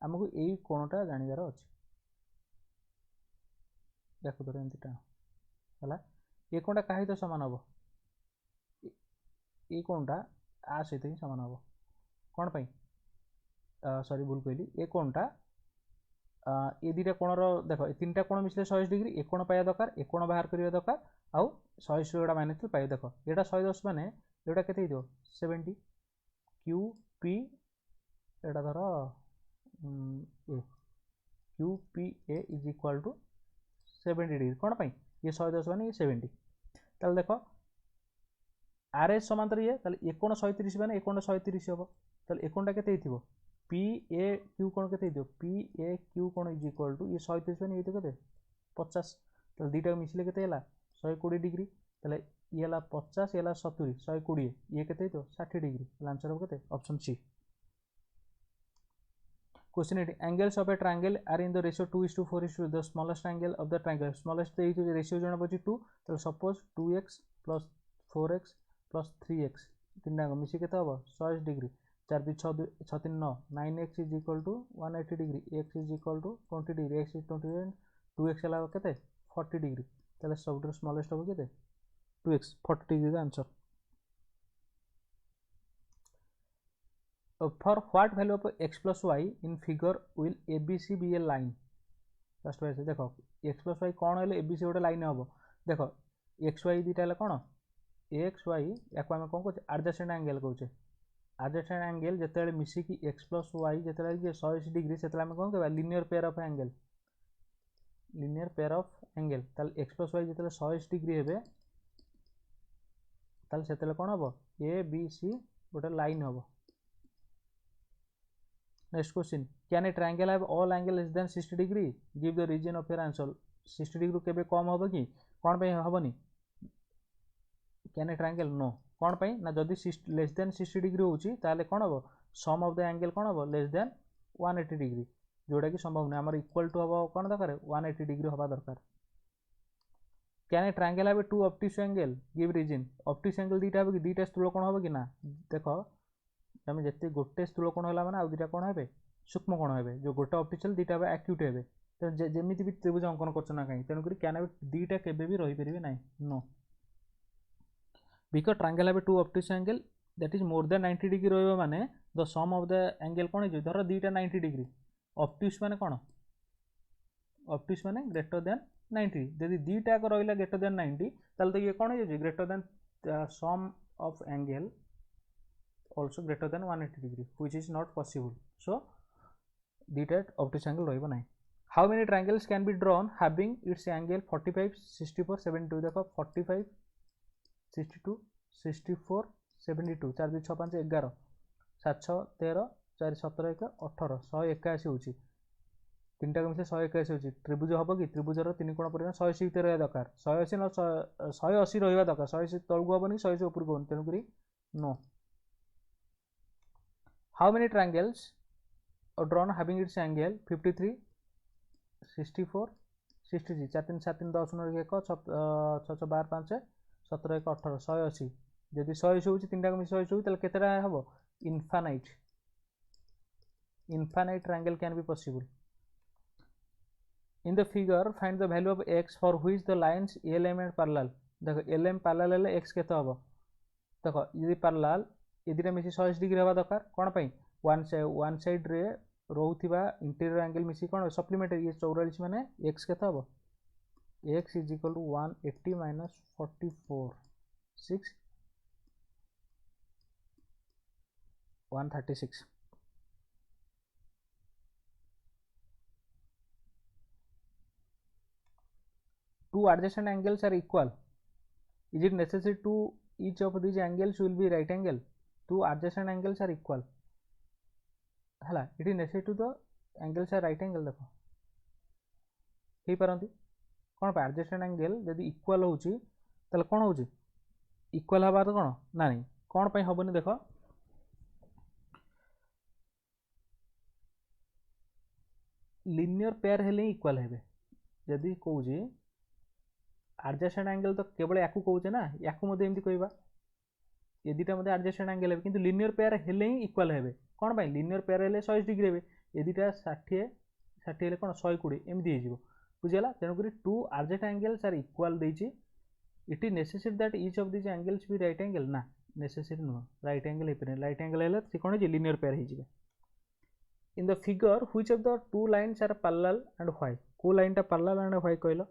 आमको यही कोणटा जानिबार अछि देखो धर एमती टाण है ये कोणटा का सहित समान हम ये कोणटा आ सहित ही समान हम कौन पाई सॉरी भूल कहली ये कोणटा ये दुटा कोणर देख तीन टा कोण मिसले 180 डिग्री एक कोण पाइबा दरकार एक कोण बाहर करबा दरकार आउ 180 एटा माइनस पाइबा देख एटा 110 माने एटा केते हितो 70 क्यू पी एटा धर A Q P A is equal to 70 degree कौन पाई ये 110 माने ये 70 ताल देख आर एस समांतर ये ताल एक कोण 130 माने एक कोण 130 होबो ताल एक कोणटा केते हिथिबो पी ए क्यू कोण केते हिथिबो पी ए क्यू कोण इज इक्वल टू ये 130 माने ये तो केते 50 ताल दुटा मिसले केते हला 120 डिग्री ताल ये हला 50 ये हला 70 120 ये केते हितो 60 डिग्री आंसर हो केते option C question 8 angles of a triangle are in the ratio 2:4 the smallest angle of the triangle smallest ratio जणा पछि 2 तो suppose 2x plus 4x plus 3x तीनटा मिसी केते हबो 180 degree 4 2 6 2 6 3 9 9x is equal to 180 degree x is equal to 20 degree x is 20 2x हला केते 40 डिग्री ताले सबटर स्मॉलेस्ट हबो केते 2x 40 डिग्री का answer for what value of x plus y in figure will abc be a line first wise देखो x plus y कौन हेले abc गोटे लाइन हम देख x y दुटा हेले कौन x y या आम कौन कहे एडजेसेंट एंगल कहे एडजेसेंट एंगल जिते मिसिकी x plus y जिते 180 डिग्री से आम कौन कह linear pair of angle linear pair of angle ताल x plus y जिते 180 डिग्री हेबे ताल सेते कौन हम ए बी सी गोटे लाइन हम next question can a triangle have all angle less then 60 degree give the reason of your answer 60 degree केबे कम होबो कि कोन पे होबनी कैन ए ट्रायंगल नो कोन पे ना जदी लेस देन 60 डिग्री होची ताले कोन होबो सम ऑफ द एंगल कोन होबो लेस देन 180 डिग्री जोडा कि संभव नै हमर इक्वल टू होबो कोन दरकार 180 डिग्री होबा दरकार can a triangle have two obtuse angle give reason obtuse angle दीटा होबो कि दीटा स्थूल कोण होबो कि ना देखो आम जिते गोटे स्थूल कोण है मैंने आउ दुटा कौन है सूक्ष्म कोण है जो गोटे ऑप्टिकल दुटा एक्यूट है तो जमी भी त्रिभुज अंकन कर कहीं तेणुक क्या दुटा के रहीपर ना नो बिकज ट्रायंगल है two obtuse angle that is more then 90 degree रही माने the sum of the angle कौन है धर दुटा 90 डिग्री ऑब्ट्यूज माने कौन ऑब्ट्यूज माने ग्रेटर देन 90 जदि दुटा रहा ग्रेटर देन 90 ताल तो ये कौन है greater than sum of angle also greater than 180 degree which is not possible so duta obtuse angle रहिबो नाही how many triangles can be drawn having its angle 45 64 72 देखो 45 62 64 72 4 2 6 5 11 7 6 13 4 17 1 18 181 होची तीनटा मिसे 181 होची त्रिभुज हबो कि त्रिभुजर तीन कोण परिमाण 180 भितर रहबा दरकार 180 न 180 रहिबा दरकार 180 तळगु हबोनी 180 ऊपर को तेनु करी no how many triangles are drawn having its angle 53 64 63 4 3 7 3 10 1 1 6 6 12 5 17 1 18 180 जदि 180 होची तीनटा मिस 180 तले केतेटा हबो infinite triangle can be possible in the figure find the value of x for which the lines LM and parallel देखो LM parallel ले x केते हबो देखो यदि parallel ये मिसी 180 डिग्री हवा दरकार कौन पाई वन साइड रे रोथिबा इंटीरियर एंगल मिसी कौन सप्लीमेंटरी ये 44 माने x केता हबो x is equal to 180 minus 44 6 136 two adjacent angles are equal is it necessary to each of these angles will be right angle टू adjacent angles are equal है it necessary to the angles are right angle देख हो पारती कौन पे adjacent एंगल जदि इक्वाल होची ताले कौन होची इक्वाल हवा तो कौन ना नहीं कौन पे हबनी देख लिनियर पेयर हेले इक्वाल हेबे जदि कहूची adjacent एंगल तो केवल याकू कहूचे ना याकू मते एमती कहबा ये दुटा मते adjacent एंगल हेबे किंतु लिनियर पेयर हेले ही इक्वाल हेबे कौन पे लिनियर पेयर हेले 120 डिग्री हेबे ये दुटा 60 60 हेले कौन 120 एमती हे जिवो बुझियला तेनु करी two adjacent angles are equal देची it is necessary that each of this angles be right angle ना नेसेसरी नो राइट एंगल हे पे राइट एंगल हेले से कोन जे लिनियर पेयर हे जिवे in the figure which of the two lines are parallel and why को लाइन टा पैरेलल एंड व्हाई कहलो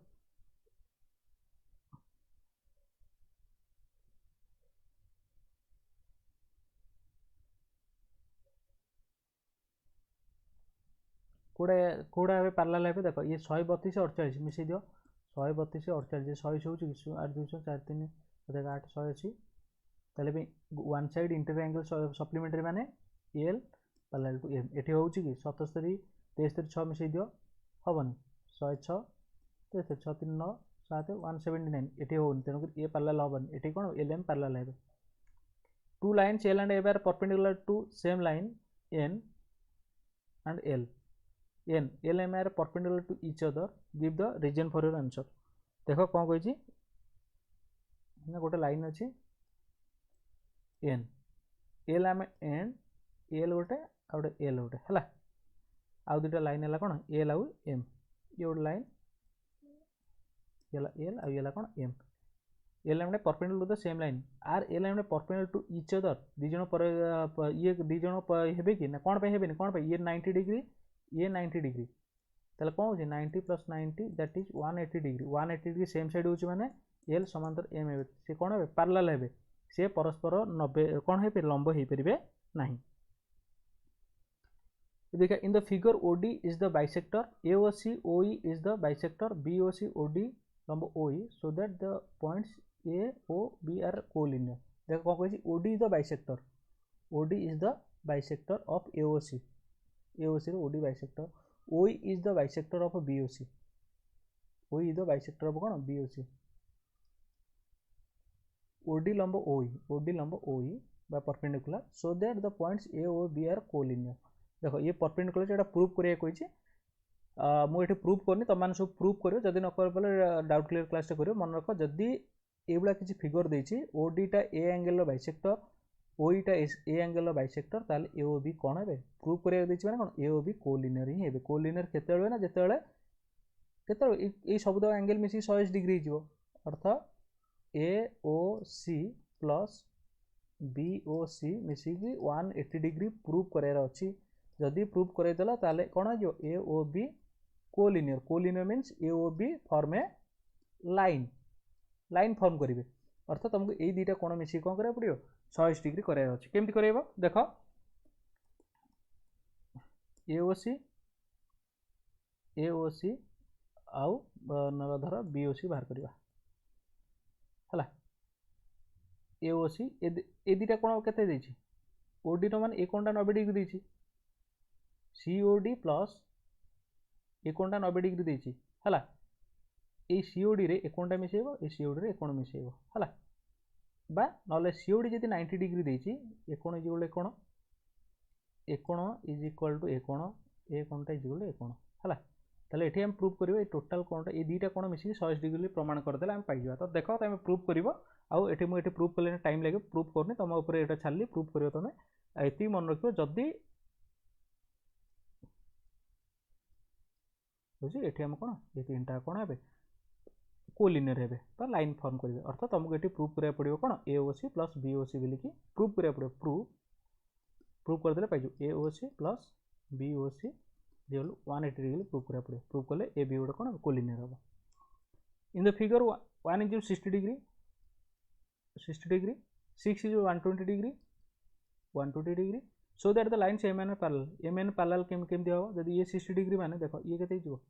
कोड़ा कोड़ा हे पैरेलल हे देखो ये 132 48 मिसई दियो 132 48 100 होची 8 200 4 3 देख 8 100 अछि तले भी one side inter angle supplementary माने एल पैरेलल टू एम एठी होची कि 77 73 6 मिसई दियो हबनी 106 73 6 3 9 7 179 एठी होन तेनु ए पैरेलल हबनी एठी कोन एल एम पैरेलल हेबे two lines L and A are perpendicular to same line N and L n l m are perpendicular to each other give the reason for your answer देखो कौन कही ना गोटे लाइन अच्छी n l आम n l गोटे आ गोटे l गोटे है आउ दुटा लाइन है कौन l आउ m ये गोटे लाइन l आउ ये कौन m l M perpendicular to the same line are l M perpendicular to each other दी जन पर ये दी जन हेबे कि ना कौन पे हेबे कौन पे ये 90 डिग्री ये 90 डिग्री ताले कौन होची 90 plus 90 that is 180 degree 180 degree same side होची माने एल समांतर एम हेबे से कोन हेबे पैरेलल हेबे से परस्पर 90 कोन हेबे लंब हे परिबे नाही देखा in the figure OD is the bisector AOC OE is the bisector BOC OD लंब OE so that the points A O B are collinear देखो कोन कहची OD is the bisector OD is the bisector of AOC AOC रो OD bisector OE is the bisector of BOC OE is the bisector of कौन BOC OD लंब OE by perpendicular so that the points A O B are collinear देखो ये perpendicular जेटा प्रूव करिया कोइ छी मु एठी प्रूव करनी त मान सब प्रूव करियो जदी न कर पले डाउट क्लियर क्लास टा करियो मन रखो जदी एबुला किछि फिगर देछि OD टा A एंगल रो बाइसेक्टर OE टा ए एंगल बाइसेक्टर ताले AOB कोन हेबे प्रूव करिया देछि माने कोन AOB कोलिनियर ही हेबे कोलिनियर केतेले ना जेतेले केतेले ए सब द एंगल मिसी 120 डिग्री जिवो अर्थ AOC प्लस BOC मिसी कि 180 डिग्री प्रूव करिया अछि जदी प्रूव करै देला ताले कोन जो AOB collinear collinear means AOB form a line form करिवे अर्थ तुमको ए दुटा कोण मिसी कोन करिया पड़ियो 120 डिग्री करिया अछि केमति करैबो देखो AOC आउ धर BOC बाहर करबा हला AOC ए दुटा कोण केते देछि OD नो मान ए कोणटा 90 डिग्री देछि COD प्लस ए कोणटा 90 डिग्री देछि हला ए COD रे ए कोणटा मिसेबो ए COD रे ए कोण मिसेबो हला बा नले COD जदि 90 डिग्री देछि ए कोण इज इक्वल टू ए कोणटा इज इक्वल टू ए कोण हला ताले एठी हम प्रूव करिवो ए टोटल कोणटा ए दुटा कोण मिसी 120 डिग्री प्रमाण कर देला हम पाइ जबा तो देखो तमे प्रूव करिवो आउ एठी मु एठी प्रूव करले टाइम लागे प्रूव करनी तम ऊपर एटा छाली प्रूव करिवो तमे एती मन रखियो जदि बुझी एठी हम कोण ए तीनटा कोण हेबे कोलिनियर हेबे तो लाइन फॉर्म करिवे अर्थ तुमको एठी प्रूव करिया पड़ियो कोन AOC प्लस BOC बोली कि प्रूव करिया पड़ियो प्रूव कर देले पाइजो AOC प्लस BOC जेल 180 डिग्री प्रूव करिया पड़ियो प्रूव करले AB गोटे कोन कोलिनियर होबो in the figure 1 is 60 degree 6 is 120 degree 120 degree so that the lines MN parallel केमति हो जदी ये 60 डिग्री माने देखो ये केते हिजो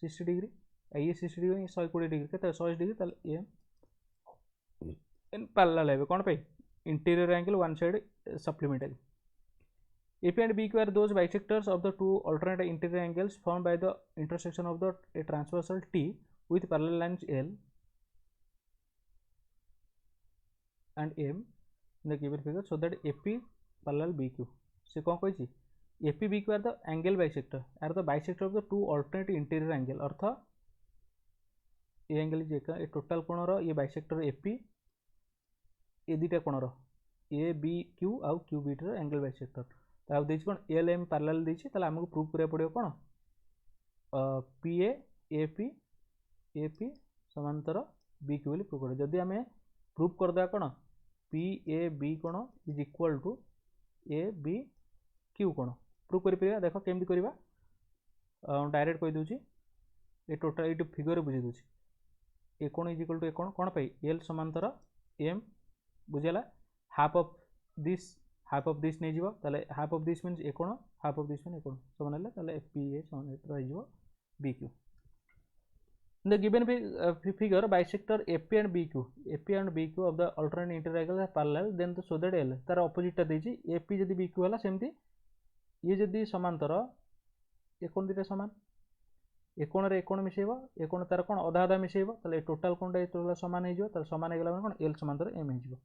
60 डिग्री ये 60 डिग्री 120 डिग्री केते 120 डिग्री ताले एन पैरेलल हेबे कोन पे interior angle, one side supplementary. AP and BQ are those bisectors of the two alternate interior angles formed by the intersection of the a transversal T with parallel lines L and M in the given figure, so that AP parallel BQ. से कौन कही AP BQ are the angle bisector, are the bisector of the two alternate interior angle. अर्थ ये एंगल ये टोटाल कोण रो ये बाइसेक्टर AP ये दुटा कोण रो ABQ आउ QBT रो एंगल बाइसेक्टर. तो देछि कोन LM पैरेलल देछि, ताले हमको प्रूव करिया पड़ियो कोन PA AP समांतर BQ बोली प्रूव कर. जदि हमें प्रूव कर दे कोन PAB कोन इज इक्वल टू ABQ कोन प्रूव करि परिया. देखो केमति करिवा, डायरेक्ट कहि दोछि ए टोटल ए फिगर रे बुझि दोछि. ए कोन इज इक्वल टू ए कोन कोन पई L समांतर M बुझेला. हाफ ऑफ दिस नहीं जीवो, ताले half of this means A कोन, half of this means A कोन समान हले, ताले PA समान रहि जीवो BQ. In the given figure, bisector AP and BQ of the alternate interior angles are parallel, then so that L तार ऑपोजिट ता देछि AP जदि BQ हला सेमति ये जदि समांतर ए कोन दिटा समान ए कोन रे ए कोन मिसेबो, ए कोन तार कोन आधा आधा मिसेबो, ताले टोटल कोनटा ए टोटल समान हे जिवो, ताले समान हे गेला माने कोन L समांतर M हे जिवो.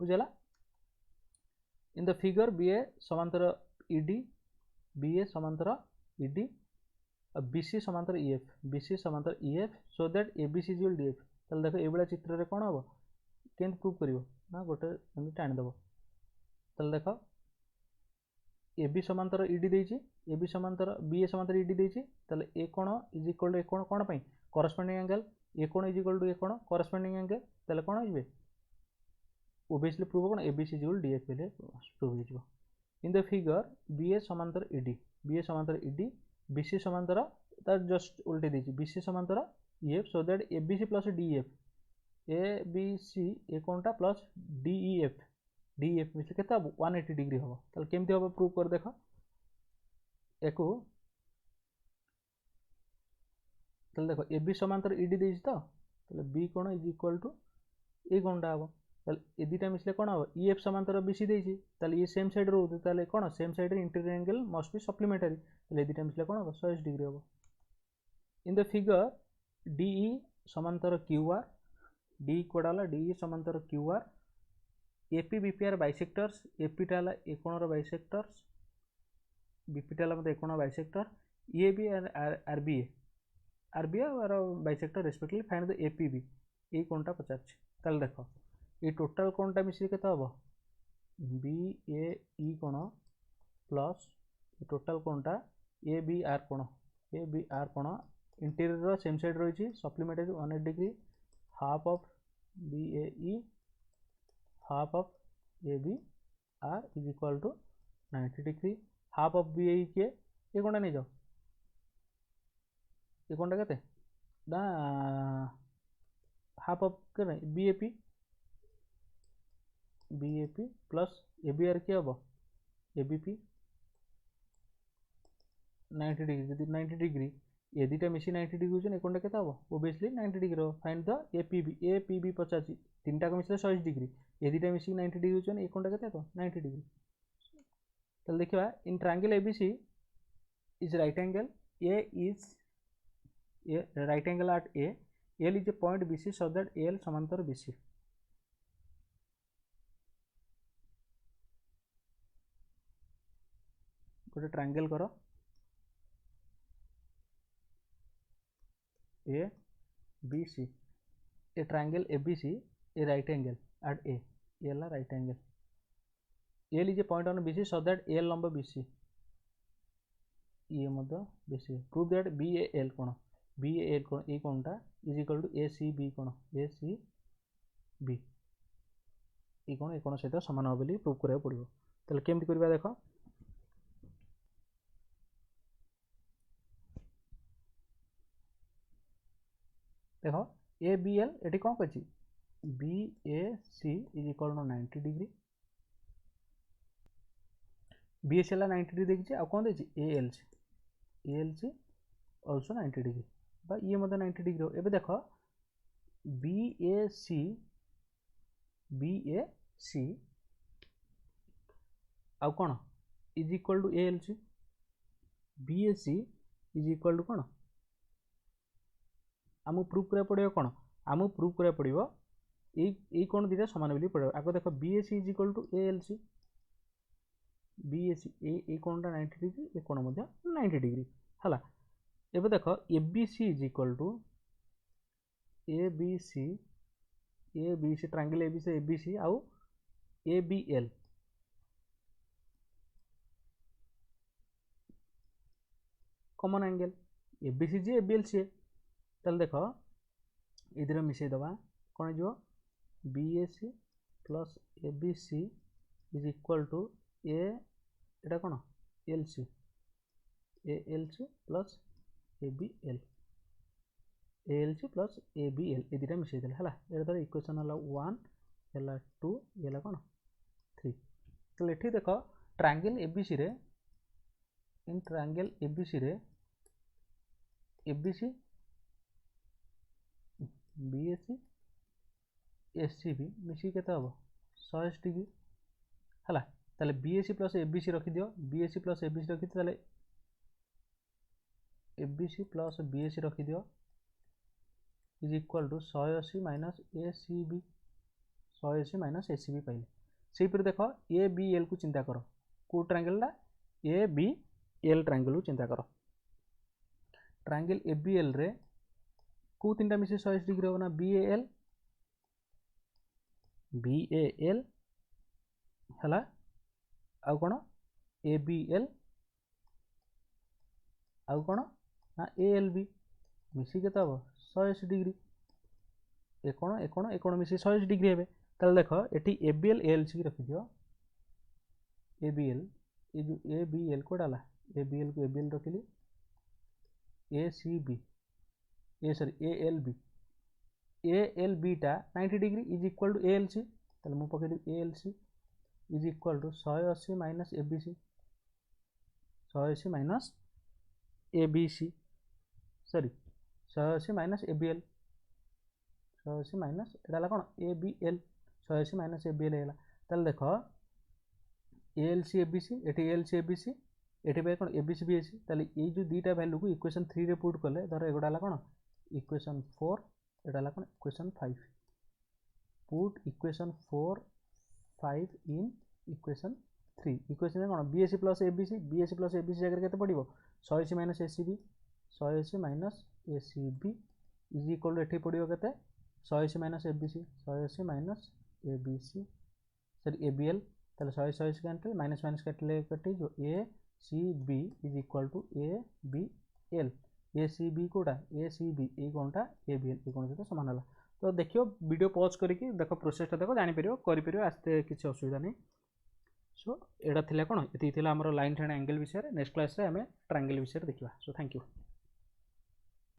बुझला. In the figure BA समांतर ED, BA समांतर ED, BC समांतर EF, BC समांतर EF, so that ABC is equal to DF. ताले देखो ए बडा चित्र रे कोन हबो केन प्रूव करिवो ना गोटे एमि टाणी दबो. ताले देखो AB समांतर ED देछि, AB समांतर BA समांतर ED देछि, ताले ए कोन इज इक्वल टू ए कोन कोन पई कॉरेस्पोंडिंग एंगल, ए कोन इज इक्वल टू ए कोन कॉरेस्पोंडिंग एंगल, ताले कोन होइबे obviously prove कोन ABC is equal to DF बेले प्रूव हे जिवो. In the figure BA समांतर ED, BA समांतर ED, BC समांतर तार जस्ट उल्टे देछि BC समांतर EF, so that ABC plus DF, ABC A कोनटा plus DEF मिसले केता 180 डिग्री हबो. ताले केमति हबो प्रूव कर देखो एको. ताले देखो AB समांतर ED देछि तो ताले B कोन इज इक्वल टू ए कोनटा हबो, ताले ए दुटा मिसले कोन हबो EF समांतर BC देछि, ताले ये सेम साइड रहउ, ताले कोन सेम साइड रे interior angle must be supplementary, ताले ए दुटा मिसले कोन हबो 180 डिग्री हबो. इन द फिगर DE समांतर QR, DE कोडाला DE समांतर QR, AP BP are bisectors, AP टाला ए कोन रो बाइसेक्टर्स, BP टाला मते ए कोन bisector, EAB and RBA are bisector respectively. Find the APB A कोनटा पचाछ. ताले देखो ये टोटल कोनटा मिसी केता हबो BAE कोन प्लस ये टोटल कोनटा ABR कोन इंटीरियर रो सेम साइड रही छी supplementary 180 degree, half of BAE half of ABR is equal to 90 degree. Half of BAE के ये कोनटा नै जाओ, ये कोनटा केते ना हाफ ऑफ के नै BAP प्लस ABR के हबो ABP 90 डिग्री. जदि 90 डिग्री ए दुटा मिसी 90 डिग्री होछन, ए कोनटा केता हबो ऑब्वियसली 90 डिग्री हो. फाइंड द APB 85 तीनटा को मिसले 120 डिग्री, ए दुटा मिसी 90 डिग्री होछन, ए कोनटा केता तो 90 डिग्री. तल देखिबा in triangle ABC is right angle, A is a right angle at A, L is a point BC, so that L समांतर BC. गोटे ट्रायंगल करो ABC, a triangle ABC, a right angle at A, L a right angle, L is a point on BC, so that L लंब BC, ये मतलब BC. Prove that BAL कोण ये कोणटा is equal to ACB कोण ACB ये कोण सहित समान हो बोली प्रूव करिया पड़िबो. तले केमति करबा देखो देखो ABL एटी कौन कछि BAC is equal to 90 degree, BAC ला 90 डिग्री देखिछि आ कोन देछि ALC आल्सो 90 डिग्री बा ये मतलब 90 डिग्री हो. एबे देखो BAC सी आउ कौन is equal to A L C B A C is equal to कौन आमको प्रूफ करा पड़ो कौन आमको प्रूफ करा पड़ो ये कौन दीटा सामान बोली पड़ो आगे देख B A C is equal to A L C B A C A कोणटा 90 डिग्री ए कोण मध्य 90 डिग्री हला एबे देख A B C is equal to A B C triangle A B C आउ A B L common angle A B C जी ए बी एल सी ताल देख इधर मिसई दबा कौन जो B A C plus A B C is equal to एटा कौन L C plus A B L C plus A B L ये दुटा मिसई देला है तार इक्वेशन है 1 है 2 ये कौन 3 तो ये देख ट्रायंगल एबीसी रे इन ट्रायंगल एबीसी रे एबीसी बीएसी एससीबी मिसी के हम 180 डिग्री है ताले बीएसी प्लस एबीसी रखी दियो बीएसी प्लस एबीसी रखी ताले एबीसी प्लस बीएसी रखी दियो is equal to 180 minus ACB 180 minus ACB पाइले से पर देख ए बी एल को चिंता कर को ट्रायंगल ला ए बी एल ट्रायंगल को चिंता कर ट्रायंगल ए बी एल रे को तीन मिसे 180 डिग्री होना बी ए एल है आउ कौन ए बी एल आउ कौन ना ए एल बी मिसी के हम 180 डिग्री ए कौन मिसी 180 डिग्री हे ताल देख ये A B L A L C रखी दियो ए बी एल ये जो ए बी एल को डाला ए बी एल को ए बी एल रखिली A C B A sorry A L B टा 90 degree is equal to A L C ताले मु पके A L C is equal to 180 minus A B C 180 minus A B C sorry 180 minus A B L 180 minus एटा कौन A B L 180 minus A B L है ताले देख A L C A B C एटी L C A B C एटी कौन A B C B A सी ताले ये जो दुईटा वैल्यू को इक्वेशन 3 रे पुट कले धर एगोटा कौन इक्वेशन 4 एटा कौन equation 5 put equation 4 5 in equation 3 equation कौन बीएससी प्लस एबीसी जगह केते पड़िबो 180 minus ACB 180 minus ACB is equal to एठी पड़िबो केते 180 minus ABC 180 minus ABC sorry ABL ताले 180 कैंसिल माइनस माइनस काटले कटी जो A C B is equal to A B L A C B कोटा ए सी बी ए कोनटा ए बी एल ए कोन सहित समान हला तो देखियो वीडियो पॉज करके देख प्रोसेसटा देख जानि परियो करि परियो आस्ते किछि असुविधा नहीं सो एटा थिला कोन एति थिला हमर लाइन एंड एंगल विषय नेक्स्ट क्लास रे हमें ट्रायंगल विषय देखिबा सो थैंक यू।